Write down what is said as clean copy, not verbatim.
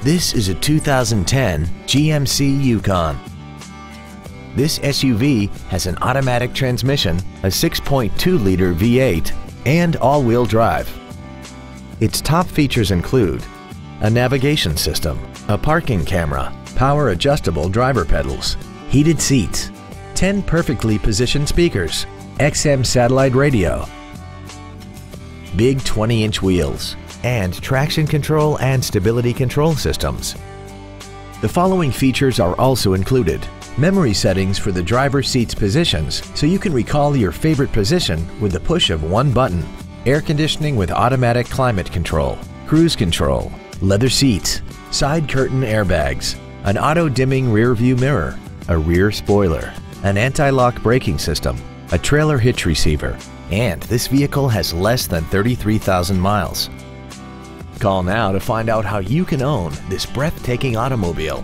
This is a 2010 GMC Yukon. This SUV has an automatic transmission, a 6.2-liter V8, and all-wheel drive. Its top features include a navigation system, a parking camera, power-adjustable driver pedals, heated seats, 10 perfectly positioned speakers, XM satellite radio, big 20-inch wheels, and traction control and stability control systems. The following features are also included: memory settings for the driver's seat's positions so you can recall your favorite position with the push of one button, air conditioning with automatic climate control, cruise control, leather seats, side curtain airbags, an auto-dimming rear-view mirror, a rear spoiler, an anti-lock braking system, a trailer hitch receiver, and this vehicle has less than 33,000 miles. Call now to find out how you can own this breathtaking automobile.